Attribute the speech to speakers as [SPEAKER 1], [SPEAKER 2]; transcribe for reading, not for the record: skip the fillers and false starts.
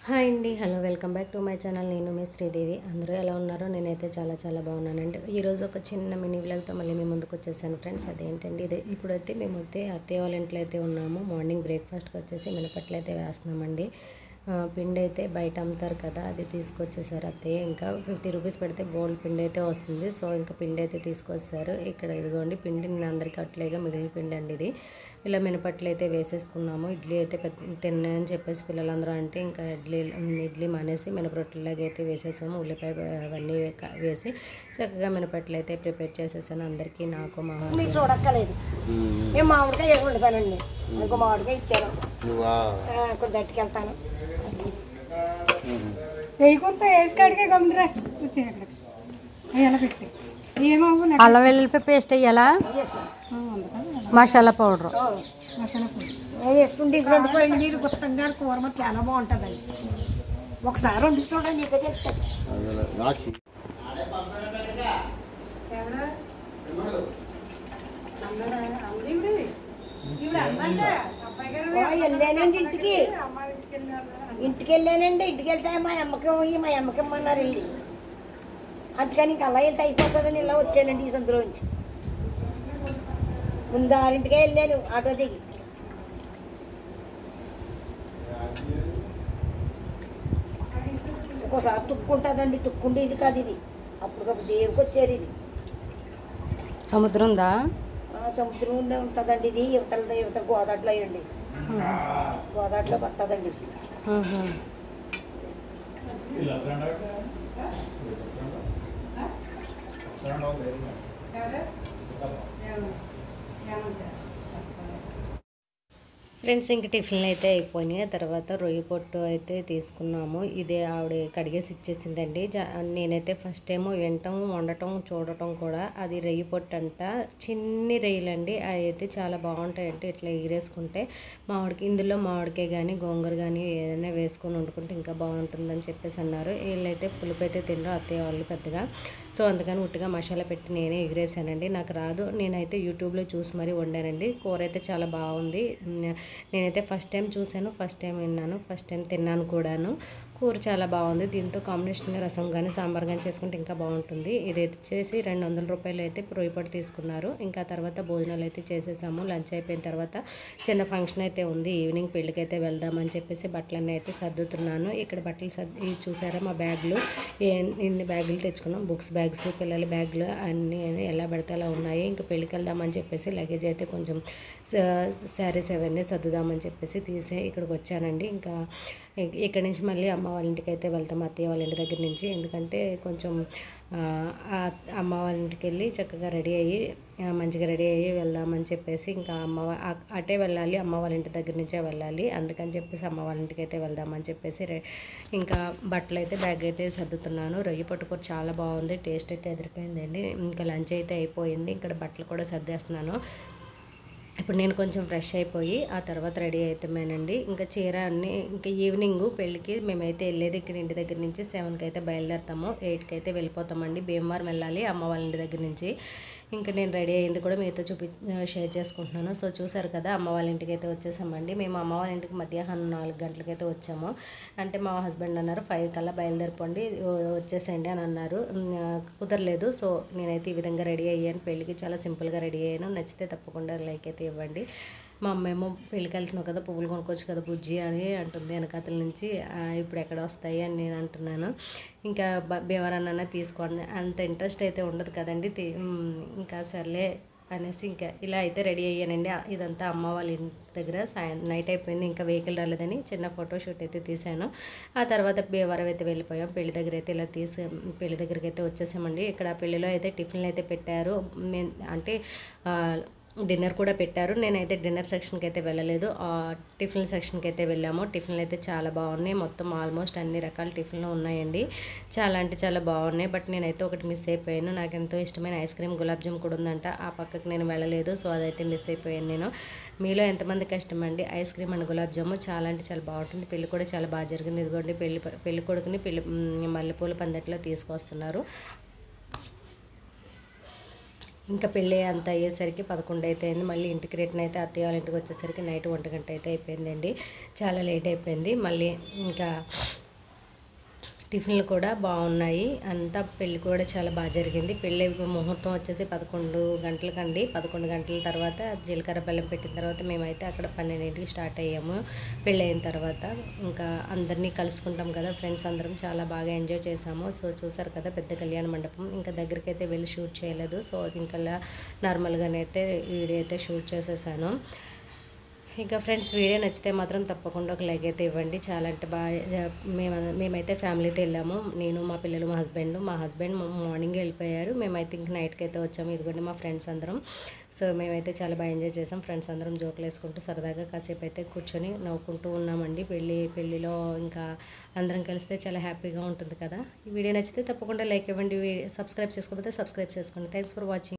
[SPEAKER 1] Hi అండి, hello, welcome back to my channel. నేను మీ శ్రీదేవి. అందరూ ఎలా ఉన్నారో? నేనైతే చాలా బాగున్నానండి. ఈరోజు ఒక చిన్న మినీ వ్లాగ్తో మళ్ళీ మీ ముందుకు వచ్చేసాను ఫ్రెండ్స్. అదేంటండి, ఇప్పుడైతే మేమైతే అత్తయ్య వాళ్ళ ఇంట్లో అయితే ఉన్నాము. మార్నింగ్ బ్రేక్ఫాస్ట్కి వచ్చేసి మినపట్లు అయితే వేస్తున్నామండి. పిండి అయితే బయట అమ్ముతారు కదా, అది తీసుకొచ్చేసారు అత్తయ్య. ఇంకా 50 రూపీస్ పెడితే బోల్డ్ పిండి అయితే వస్తుంది. సో ఇంకా పిండి అయితే తీసుకొస్తారు. ఇక్కడ ఇదిగోండి పిండి, నేను అందరికీ అట్లేగా మిగిలిన పిండి అండి ఇది. ఇలా మినపట్లు అయితే వేసేసుకున్నాము. ఇడ్లీ అయితే తిన్నాయని చెప్పేసి పిల్లలందరూ అంటే ఇంకా ఇడ్లీ మానేసి మినపరొట్టెలాగా అయితే వేసేసాము. ఉల్లిపాయ అవన్నీ వేసి చక్కగా మినపట్లు అయితే ప్రిపేర్ చేసేసాను అందరికీ, నాకు మా
[SPEAKER 2] మీకు చూడక్కలేదు. నేను మామిడికాయ వేసి వండుతానండి. ఇంకో మామిడికాయ ఇచ్చాను, కొంచెం దట్టుకెళ్తాను.
[SPEAKER 3] వేయకుంటే వేసి కాడికే గమ్మురా వచ్చే అక్కడికి అలా పెట్టి ఏమో
[SPEAKER 4] అల్లం వెల్లుల్లి పేస్ట్ వేయాలా, మసాలా పౌడర్
[SPEAKER 3] మసాలా పొడి
[SPEAKER 2] వేసుకుంటే ఇంక వండుకోండి మీరు. గుత్తంగా కూర మరి చాలా బాగుంటుందండి. ఒకసారి వండుకు చూడండి, నీకే చెప్తాను. వెళ్ళానండి ఇంటికి వెళ్ళానండి. ఇంటికి వెళ్తే మా అమ్మకి ఇమ్మన్నారు వెళ్ళి. అందుకని ఇంక అలా వెళ్తే అయిపోతుందని ఇలా వచ్చానండి ఈ సందులోంచి. ముందు 6ంటికే వెళ్ళాను ఆటో దిగి. ఒక్కోసారి తుక్కుంటుందండి, తుక్కుండి ఇది కాదు ఇది. అప్పటికప్పుడు దేవుకి వచ్చారు ఇది.
[SPEAKER 4] సముద్రం ఉందా?
[SPEAKER 2] సముద్రం ఉండే ఉంటుందండి ఇది. యువతల గోదాట్లో అయ్యండి, గోదాట్లో పడుతుందండి ఇది.
[SPEAKER 1] ఫ్రెండ్స్, ఇంక టిఫిన్లు అయితే అయిపోయినాయి. తర్వాత రొయ్య పొట్టు అయితే తీసుకున్నాము. ఇదే ఆవిడ కడిగేసి ఇచ్చేసిందండి. నేనైతే ఫస్ట్ టైం వినటం, వండటం, చూడటం కూడా. అది రొయ్య పొట్టు అంట, చిన్ని రొయ్యలండి. అవి అయితే చాలా బాగుంటాయంటే ఇట్లా ఎగిరేసుకుంటే. ఇందులో మామిడికాయ కానీ గోంగూర కానీ ఏదైనా వేసుకొని వండుకుంటే ఇంకా బాగుంటుందని చెప్పేసి అన్నారు. వీళ్ళైతే పులుపు అయితే తినరు అత్తయ్య వాళ్ళు పెద్దగా. సో అందుకని ఉట్టిగా మసాలా పెట్టి నేనే ఎగిరేసానండి. నాకు రాదు, నేనైతే యూట్యూబ్లో చూసి మరీ వండానండి. కూర అయితే చాలా బాగుంది. నేనైతే ఫస్ట్ టైం చూశాను, ఫస్ట్ టైం విన్నాను, ఫస్ట్ టైం తిన్నాను కూడాను. కూర చాలా బాగుంది. దీంతో కాంబినేషన్గా రసం కానీ సాంబార్ కానీ చేసుకుంటే ఇంకా బాగుంటుంది. ఇది వచ్చేసి 200 రూపాయలు అయితే రొయ్యపొట్టు తీసుకున్నారు. ఇంకా తర్వాత భోజనాలు అయితే చేసేసాము. లంచ్ అయిపోయిన తర్వాత చిన్న ఫంక్షన్ అయితే ఉంది. ఈవినింగ్ పెళ్ళికి అయితే వెళ్దామని చెప్పేసి బట్టలన్నీ అయితే సర్దుతున్నాను. ఇక్కడ బట్టలు చూసారా మా బ్యాగులు, ఇన్ని బ్యాగులు తెచ్చుకున్నాం. బుక్స్ బ్యాగ్స్, పిల్లల బ్యాగులు అన్నీ ఎలా పెడితే అలా ఉన్నాయి. ఇంకా పెళ్ళికి వెళ్దామని చెప్పేసి లగేజ్ అయితే కొంచెం శారీస్ అవన్నీ సర్దుదామని చెప్పేసి ఇక్కడికి వచ్చానండి. ఇంకా ఇక్కడి నుంచి మళ్ళీ అమ్మ వాళ్ళ ఇంటికి అయితే వెళ్తాం, అత్తయ్య వాళ్ళ ఇంటి దగ్గర నుంచి. ఎందుకంటే కొంచెం అమ్మ వాళ్ళ ఇంటికి వెళ్ళి చక్కగా మంచిగా రెడీ అయ్యి వెళ్దామని చెప్పేసి ఇంకా అటే వెళ్ళాలి, అమ్మ వాళ్ళ ఇంటి దగ్గర నుంచే వెళ్ళాలి. అందుకని చెప్పేసి అమ్మ వాళ్ళ ఇంటికి అయితే వెళ్దామని చెప్పేసి ఇంకా బట్టలు అయితే బ్యాగ్ అయితే సర్దుతున్నాను. రొయ్య పట్టుకూర చాలా బాగుంది, టేస్ట్ అయితే ఎదిరిపోయిందండి. ఇంకా లంచ్ అయితే అయిపోయింది. ఇక్కడ బట్టలు కూడా సర్దేస్తున్నాను. ఇప్పుడు నేను కొంచెం ఫ్రెష్ అయిపోయి ఆ తర్వాత రెడీ అవుతామేనండి. ఇంకా చీర అన్నీ ఇంకా ఈవినింగ్ పెళ్ళికి మేమైతే వెళ్ళేది ఇక్కడ ఇంటి దగ్గర నుంచి 7కి అయితే బయలుదేరుతాము. 8కి అయితే వెళ్ళిపోతామండి. భీమవరం వెళ్ళాలి అమ్మ వాళ్ళ ఇంటి దగ్గర నుంచి. ఇంకా నేను రెడీ అయింది కూడా మీతో షేర్ చేసుకుంటున్నాను. సో చూసారు కదా, అమ్మ వాళ్ళ ఇంటికి అయితే వచ్చేసామండి. మేము అమ్మ వాళ్ళ ఇంటికి మధ్యాహ్నం 4 గంటలకైతే వచ్చాము. అంటే మా హస్బెండ్ అన్నారు 5 కల్లా బయలుదేరిపోండి, వచ్చేసేయండి అని అన్నారు. కుదరలేదు. సో నేనైతే ఈ విధంగా రెడీ అయ్యాను. పెళ్ళికి చాలా సింపుల్గా రెడీ అయ్యాను. నచ్చితే తప్పకుండా లైక్ అయితే ఇవ్వండి. మా అమ్మ ఏమో పెళ్ళికి వెళ్తున్నావు కదా, పువ్వులు కొనుక్కోవచ్చు కదా బుజ్జి అని అంటుంది వెనకాతల నుంచి. ఇప్పుడు ఎక్కడ వస్తాయి అని నేను అంటున్నాను. ఇంకా భీమవరాన్న తీసుకోండి, అంత ఇంట్రెస్ట్ అయితే ఉండదు కదండి. ఇంకా సర్లే అనేసి ఇంకా ఇలా అయితే రెడీ అయ్యానండి. ఇదంతా అమ్మ వాళ్ళ ఇంటి దగ్గర నైట్ అయిపోయింది, ఇంకా వెహికల్ రాలేదని చిన్న ఫోటోషూట్ అయితే తీసాను. ఆ తర్వాత భీమవరం అయితే వెళ్ళిపోయాం. పెళ్లి దగ్గర అయితే ఇలా పెళ్లి దగ్గరికి అయితే వచ్చేసామండి. ఇక్కడ పెళ్లిలో అయితే టిఫిన్లు అయితే పెట్టారు, అంటే డిన్నర్ కూడా పెట్టారు. నేనైతే డిన్నర్ సెక్షన్కి అయితే వెళ్ళలేదు, టిఫిన్ సెక్షన్కి అయితే వెళ్ళాము. టిఫిన్లు అయితే చాలా బాగున్నాయి. మొత్తం ఆల్మోస్ట్ అన్ని రకాల టిఫిన్లు ఉన్నాయండి. చాలా అంటే చాలా బాగున్నాయి. బట్ నేనైతే ఒకటి మిస్ అయిపోయాను. నాకు ఎంతో ఇష్టమైన ఐస్ క్రీమ్ గులాబ్ జామ్ కూడా ఉందంట, ఆ పక్కకి నేను వెళ్ళలేదు. సో అదైతే మిస్ అయిపోయాను నేను. మీలో ఎంతమందికి ఇష్టమండి ఐస్ క్రీమ్ అండ్ గులాబ్ జాము? చాలా అంటే చాలా బాగుంటుంది. పెళ్ళి కూడా చాలా బాగా జరిగింది. ఇదిగోండి పెళ్లి కొడుకుని మల్లెపూల పందిట్లో తీసుకొస్తున్నారు. ఇంకా పెళ్ళి అంతా అయ్యేసరికి 11 అయితే అయింది. మళ్ళీ ఇంటికి రిటర్న్ అయితే అత్తయ్య వాళ్ళ ఇంటికి వచ్చేసరికి నైట్ 1 గంట అయితే అయిపోయిందండి. చాలా లేట్ అయిపోయింది. మళ్ళీ ఇంకా టిఫిన్లు కూడా బాగున్నాయి. అంతా పెళ్ళి కూడా చాలా బాగా జరిగింది. పెళ్ళి ముహూర్తం వచ్చేసి 11 గంటలకండి. 11 గంటల తర్వాత జీలకర్ర బెల్లం పెట్టిన తర్వాత మేమైతే అక్కడ 12ంటికి స్టార్ట్ అయ్యాము. పెళ్ళి అయిన తర్వాత ఇంకా అందరినీ కలుసుకుంటాం కదా ఫ్రెండ్స్ అందరం, చాలా బాగా ఎంజాయ్ చేసాము. సో చూసారు కదా పెద్ద కళ్యాణ మండపం. ఇంకా దగ్గరికి అయితే వెళ్ళి షూట్ చేయలేదు. సో ఇంకా నార్మల్గానైతే వీడియో అయితే షూట్ చేసేసాను. ఇంకా ఫ్రెండ్స్ వీడియో నచ్చితే మాత్రం తప్పకుండా ఒక లైక్ అయితే ఇవ్వండి. చాలా అంటే బాగా మేమైతే ఫ్యామిలీతో వెళ్ళాము. నేను, మా పిల్లలు, మా హస్బెండ్ మార్నింగ్ వెళ్ళిపోయారు. మేమైతే ఇంక నైట్కి అయితే వచ్చాము. ఇదిగోండి మా ఫ్రెండ్స్ అందరం. సో మేమైతే చాలా బాగా ఎంజాయ్ చేసాం. ఫ్రెండ్స్ అందరం జోకులు వేసుకుంటూ సరదాగా కాసేపు అయితే కూర్చొని నవ్వుకుంటూ ఉన్నామండి. పెళ్ళిలో ఇంకా అందరం కలిస్తే చాలా హ్యాపీగా ఉంటుంది కదా. ఈ వీడియో నచ్చితే తప్పకుండా లైక్ ఇవ్వండి. సబ్స్క్రైబ్ చేసుకోకపోతే సబ్స్క్రైబ్ చేసుకోండి. Thanks for watching.